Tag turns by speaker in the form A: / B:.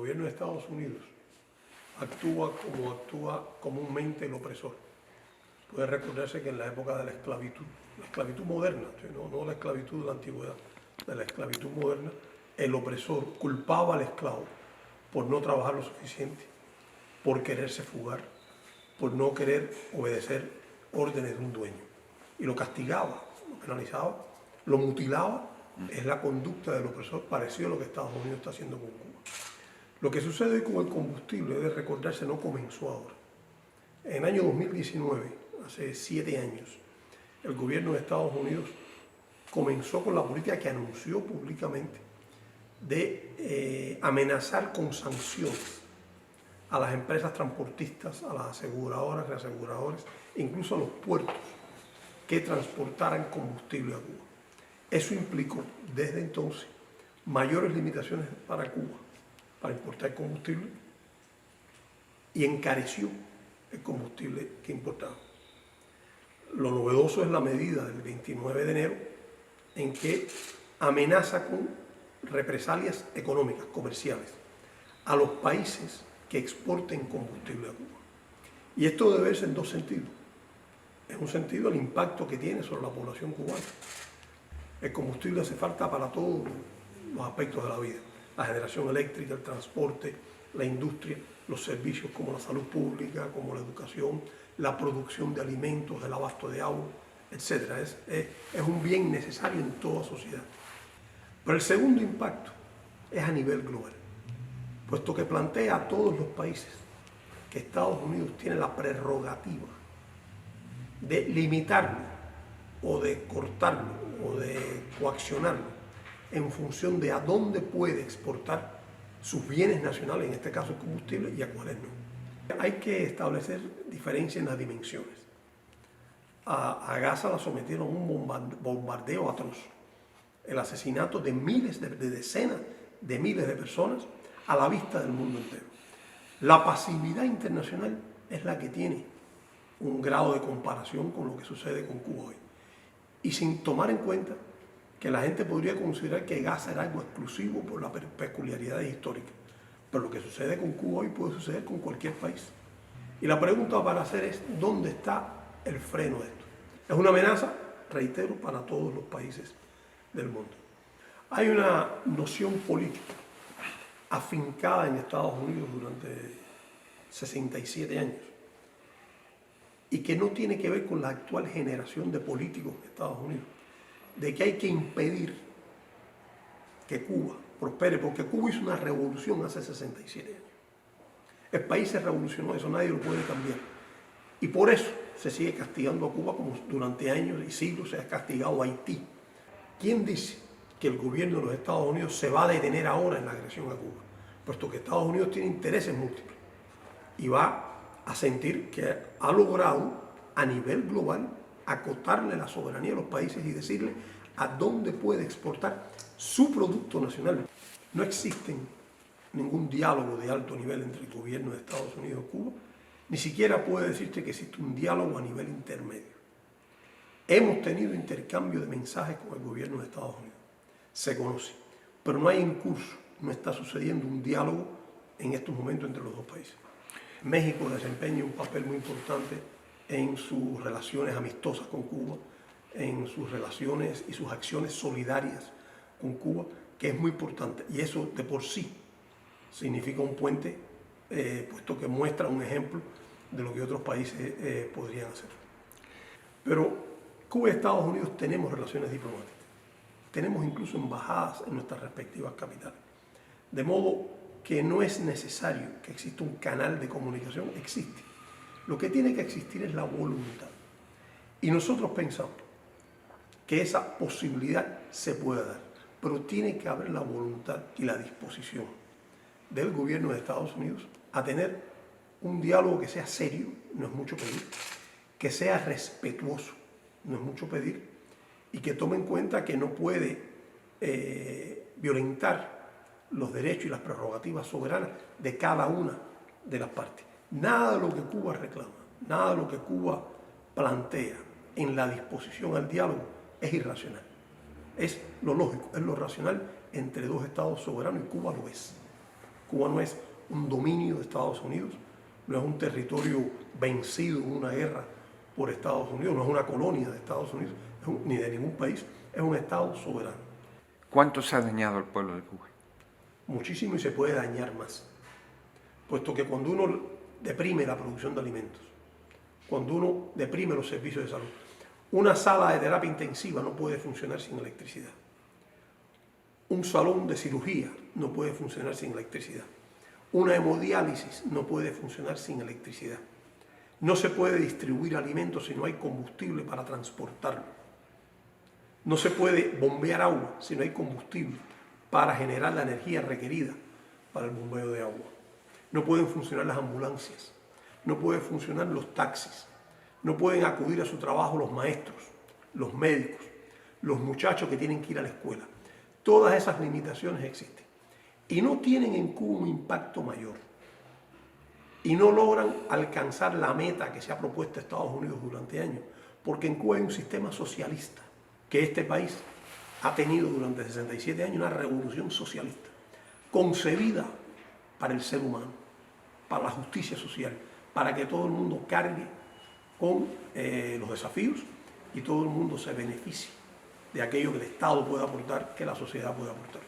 A: gobierno de Estados Unidos actúa como actúa comúnmente el opresor. Puede recordarse que en la época de la esclavitud moderna, no la esclavitud de la antigüedad, de la esclavitud moderna, el opresor culpaba al esclavo por no trabajar lo suficiente, por quererse fugar, por no querer obedecer órdenes de un dueño. Y lo castigaba, lo penalizaba, lo mutilaba. Es la conducta del opresor, parecido a lo que Estados Unidos está haciendo con Cuba. Lo que sucede hoy con el combustible, debe recordarse, no comenzó ahora. En el año 2019, hace 7 años, el gobierno de Estados Unidos comenzó con la política que anunció públicamente de amenazar con sanciones a las empresas transportistas, a las aseguradoras, reaseguradoras, incluso a los puertos que transportaran combustible a Cuba. Eso implicó desde entonces mayores limitaciones para Cuba para importar combustible y encareció el combustible que importaba. Lo novedoso es la medida del 29 de enero en que amenaza con represalias económicas, comerciales, a los países que exporten combustible a Cuba. Y esto debe verse en dos sentidos. En un sentido, el impacto que tiene sobre la población cubana. El combustible hace falta para todos los aspectos de la vida. La generación eléctrica, el transporte, la industria, los servicios como la salud pública, como la educación, la producción de alimentos, el abasto de agua, etc. Es un bien necesario en toda sociedad. Pero el segundo impacto es a nivel global, puesto que plantea a todos los países que Estados Unidos tiene la prerrogativa de limitarlo o de cortarlo o de coaccionarlo en función de a dónde puede exportar sus bienes nacionales, en este caso el combustible, y a cuáles no. Hay que establecer diferencias en las dimensiones. A Gaza la sometieron a un bombardeo atroz, el asesinato de decenas de miles de personas a la vista del mundo entero. La pasividad internacional es la que tiene un grado de comparación con lo que sucede con Cuba hoy. Y sin tomar en cuenta que la gente podría considerar que Gaza era algo exclusivo por las peculiaridades históricas. Pero lo que sucede con Cuba hoy puede suceder con cualquier país. Y la pregunta para hacer es, ¿dónde está el freno de esto? Es una amenaza, reitero, para todos los países del mundo. Hay una noción política afincada en Estados Unidos durante 67 años y que no tiene que ver con la actual generación de políticos de Estados Unidos, de que hay que impedir que Cuba prospere, porque Cuba hizo una revolución hace 67 años. El país se revolucionó, eso nadie lo puede cambiar. Y por eso se sigue castigando a Cuba como durante años y siglos se ha castigado a Haití. ¿Quién dice que el gobierno de los Estados Unidos se va a detener ahora en la agresión a Cuba? Puesto que Estados Unidos tiene intereses múltiples y va a sentir que ha logrado a nivel global acotarle la soberanía de los países y decirle a dónde puede exportar su producto nacional. No existe ningún diálogo de alto nivel entre el gobierno de Estados Unidos y Cuba, ni siquiera puede decirte que existe un diálogo a nivel intermedio. Hemos tenido intercambio de mensajes con el gobierno de Estados Unidos, se conoce, pero no hay en curso, no está sucediendo un diálogo en estos momentos entre los dos países. México desempeña un papel muy importante en sus relaciones amistosas con Cuba, en sus relaciones y sus acciones solidarias con Cuba, que es muy importante. Y eso de por sí significa un puente, puesto que muestra un ejemplo de lo que otros países podrían hacer. Pero Cuba y Estados Unidos tenemos relaciones diplomáticas. Tenemos incluso embajadas en nuestras respectivas capitales. De modo que no es necesario que exista un canal de comunicación, existe. Lo que tiene que existir es la voluntad. Y nosotros pensamos que esa posibilidad se puede dar, pero tiene que haber la voluntad y la disposición del gobierno de Estados Unidos a tener un diálogo que sea serio, no es mucho pedir, que sea respetuoso, no es mucho pedir, y que tome en cuenta que no puede violentar los derechos y las prerrogativas soberanas de cada una de las partes. Nada de lo que Cuba reclama, nada de lo que Cuba plantea en la disposición al diálogo es irracional. Es lo lógico, es lo racional entre dos estados soberanos y Cuba lo es. Cuba no es un dominio de Estados Unidos, no es un territorio vencido en una guerra por Estados Unidos, no es una colonia de Estados Unidos, ni de ningún país, es un Estado soberano.
B: ¿Cuánto se ha dañado al pueblo de Cuba?
A: Muchísimo, y se puede dañar más, puesto que cuando uno deprime la producción de alimentos, cuando uno deprime los servicios de salud, una sala de terapia intensiva no puede funcionar sin electricidad. Un salón de cirugía no puede funcionar sin electricidad. Una hemodiálisis no puede funcionar sin electricidad. No se puede distribuir alimentos si no hay combustible para transportarlo. No se puede bombear agua si no hay combustible para generar la energía requerida para el bombeo de agua. No pueden funcionar las ambulancias, no pueden funcionar los taxis, no pueden acudir a su trabajo los maestros, los médicos, los muchachos que tienen que ir a la escuela. Todas esas limitaciones existen y no tienen en Cuba un impacto mayor y no logran alcanzar la meta que se ha propuesto Estados Unidos durante años, porque en Cuba hay un sistema socialista que este país ha tenido durante 67 años, una revolución socialista concebida para el ser humano, para la justicia social, para que todo el mundo cargue con los desafíos y todo el mundo se beneficie de aquello que el Estado puede aportar, que la sociedad puede aportar.